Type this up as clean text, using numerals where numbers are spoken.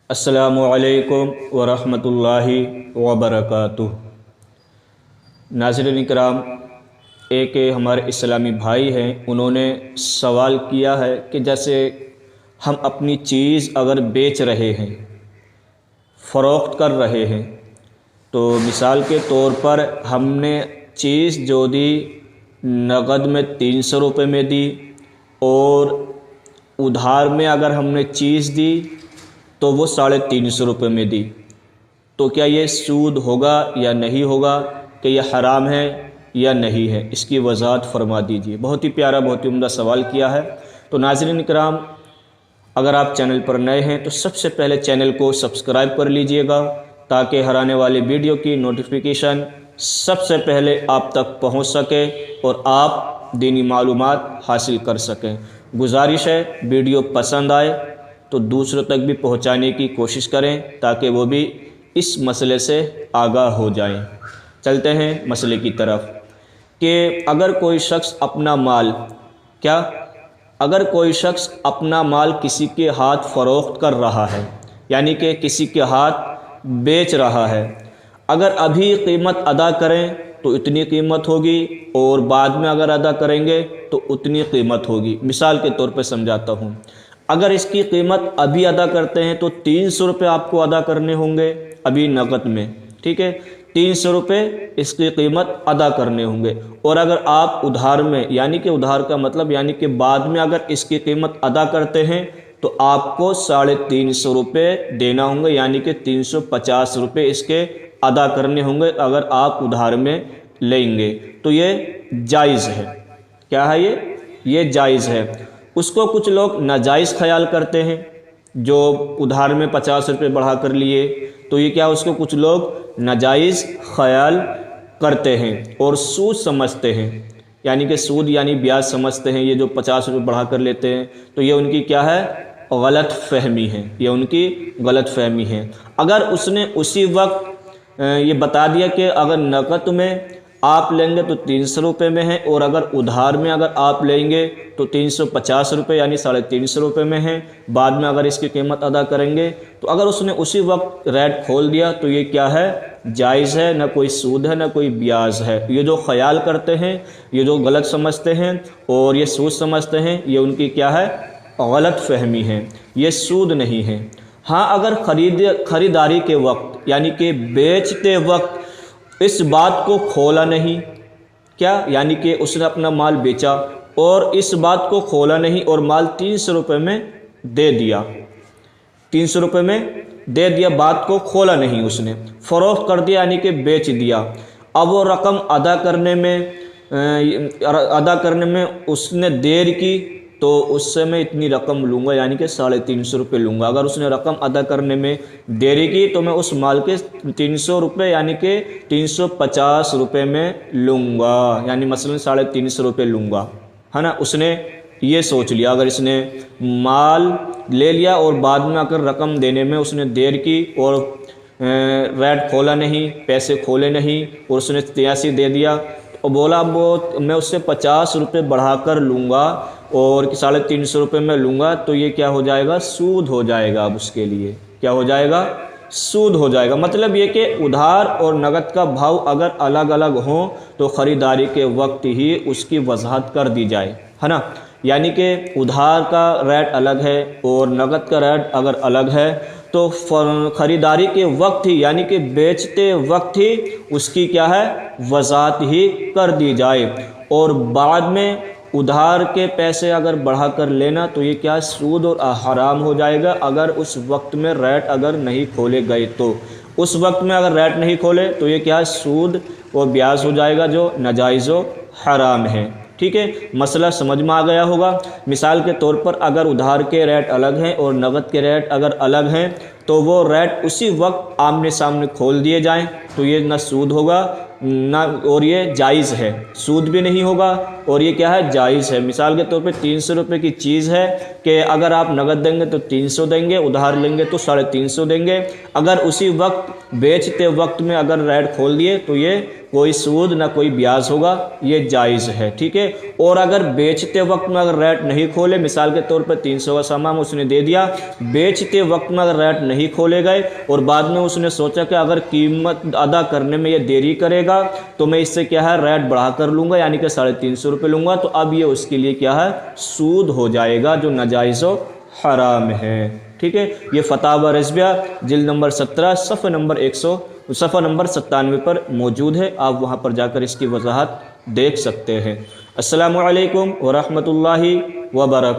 अस्सलामु अलैकुम वरहमतुल्लाहि वबरकातुह। नाज़रीन इकराम, एक हमारे इस्लामी भाई हैं, उन्होंने सवाल किया है कि जैसे हम अपनी चीज़ अगर बेच रहे हैं, फ़रोख्त कर रहे हैं, तो मिसाल के तौर पर हमने चीज़ जो दी नगद में 300 रुपये में दी और उधार में अगर हमने चीज़ दी तो वो 350 रुपये में दी, तो क्या ये सूद होगा या नहीं होगा, कि यह हराम है या नहीं है? इसकी वजाहत फरमा दीजिए। बहुत ही प्यारा, बहुत ही उम्दा सवाल किया है। तो नाज़रीन इकराम, अगर आप चैनल पर नए हैं तो सबसे पहले चैनल को सब्सक्राइब कर लीजिएगा ताकि हर आने वाली वीडियो की नोटिफिकेशन सबसे पहले आप तक पहुंच सके और आप दीनी मालूमात हासिल कर सकें। गुजारिश है, वीडियो पसंद आए तो दूसरों तक भी पहुंचाने की कोशिश करें ताकि वो भी इस मसले से आगाह हो जाएं। चलते हैं मसले की तरफ कि अगर कोई शख्स अपना माल किसी के हाथ फ़रोख्त कर रहा है, यानी कि किसी के हाथ बेच रहा है, अगर अभी कीमत अदा करें तो इतनी कीमत होगी और बाद में अगर अदा करेंगे तो उतनी कीमत होगी। मिसाल के तौर पर समझाता हूँ, अगर इसकी कीमत अभी अदा करते हैं तो 300 रुपये आपको अदा करने होंगे अभी नकद में, ठीक है, 300 रुपये इसकी कीमत अदा करने होंगे। और अगर आप उधार में, यानी कि उधार का मतलब यानी कि बाद में अगर इसकी कीमत अदा करते हैं तो आपको 350 रुपये देना होंगे, यानी कि 350 रुपये इसके अदा करने होंगे अगर आप उधार में लेंगे। तो ये जायज़ है। क्या है ये जायज़ है। उसको कुछ लोग नाजायज़ ख्याल करते हैं, जो उधार में 50 रुपये बढ़ा कर लिए, तो ये क्या, उसको कुछ लोग नाजायज़ ख्याल करते हैं और सूद समझते हैं, यानी कि सूद यानी ब्याज समझते हैं। ये जो 50 रुपये बढ़ा कर लेते हैं तो ये उनकी क्या है, गलत फहमी है, ये उनकी गलत फहमी है। अगर उसने उसी वक्त ये बता दिया कि अगर नकद में आप लेंगे तो 300 रुपये में है और अगर उधार में अगर आप लेंगे तो 350 रुपये यानी 350 रुपये में है, बाद में अगर इसकी कीमत अदा करेंगे, तो अगर उसने उसी वक्त रेट खोल दिया तो ये क्या है, जायज़ है, ना कोई सूद है ना कोई ब्याज है। ये जो ख्याल करते हैं, ये जो गलत समझते हैं और ये सूद समझते हैं, ये उनकी क्या है, गलत फहमी है, ये सूद नहीं है। हाँ, अगर ख़रीदारी के वक्त यानी कि बेचते वक्त इस बात को खोला नहीं, क्या, यानी कि उसने अपना माल बेचा और इस बात को खोला नहीं और माल 300 रुपये में दे दिया, 300 रुपये में दे दिया, बात को खोला नहीं, उसने फ़रोख्त कर दिया यानी कि बेच दिया। अब वो रकम अदा करने में उसने देर की तो उससे मैं इतनी रकम लूँगा, यानी कि 350 रुपये लूँगा। अगर उसने रकम अदा करने में देरी की तो मैं उस माल के 300 रुपये यानी कि 350 रुपये में लूँगा, यानी मसलन 350 रुपये लूँगा, है ना। उसने ये सोच लिया। अगर इसने माल ले लिया और बाद में आकर रकम देने में उसने देर की और रेट खोला नहीं, पैसे खोले नहीं और उसने 83 दे दिया और बोला वो मैं उससे 50 रुपये बढ़ा कर लूँगा और 350 रुपये में लूँगा, तो ये क्या हो जाएगा, सूद हो जाएगा। अब उसके लिए क्या हो जाएगा, सूद हो जाएगा। मतलब ये कि उधार और नगद का भाव अगर अलग अलग हों तो ख़रीदारी के वक्त ही उसकी वजाहत कर दी जाए, है ना। यानी कि उधार का रेट अलग है और नगद का रेट अगर अलग है तो ख़रीदारी के वक्त ही यानी कि बेचते वक्त ही उसकी क्या है, वजाहत ही कर दी जाए। और बाद में उधार के पैसे अगर बढ़ा कर लेना तो ये क्या, सूद और हराम हो जाएगा। अगर उस वक्त में रेट अगर नहीं खोले गए तो उस वक्त में अगर रेट नहीं खोले तो ये क्या, सूद और ब्याज हो जाएगा जो नाजायज़ व हराम है। ठीक है, मसला समझ में आ गया होगा। मिसाल के तौर पर अगर उधार के रेट अलग हैं और नगद के रेट अगर अलग हैं तो वो रेट उसी वक्त आमने सामने खोल दिए जाएं तो ये ना सूद होगा ना, और ये जायज़ है, सूद भी नहीं होगा اور یہ کیا ہے جائز ہے۔ مثال کے طور پہ 300 روپے کی چیز ہے کہ اگر آپ نقد دیں گے تو 300 دیں گے، ادھار لیں گے تو 350 دیں گے، اگر اسی وقت بیچتے وقت میں اگر ریٹ کھول دیے تو یہ کوئی سود نہ کوئی بیاج ہوگا، یہ جائز ہے، ٹھیک ہے۔ اور اگر بیچتے وقت میں اگر ریٹ نہیں کھولے، مثال کے طور پہ 300 کا سامان اس نے دے دیا، بیچتے وقت میں اگر ریٹ نہیں کھولے گئے اور بعد میں اس نے سوچا کہ اگر قیمت ادا کرنے میں یہ دیری کرے گا تو میں اس سے کیا ہے ریٹ بڑھا کر لوں گا، یعنی کہ 350 روپے لوں گا، تو اب یہ اس کے لیے کیا ہے سود ہو جائے گا جو ناجائز و حرام ہے، ٹھیک ہے۔ یہ فتاوی رضویہ جلد نمبر 17 صفحہ نمبر 97 پر موجود ہے، آپ وہاں پر جا کر اس کی وضاحت دیکھ سکتے ہیں۔ السلام علیکم ورحمۃ اللہ وبرکاتہ۔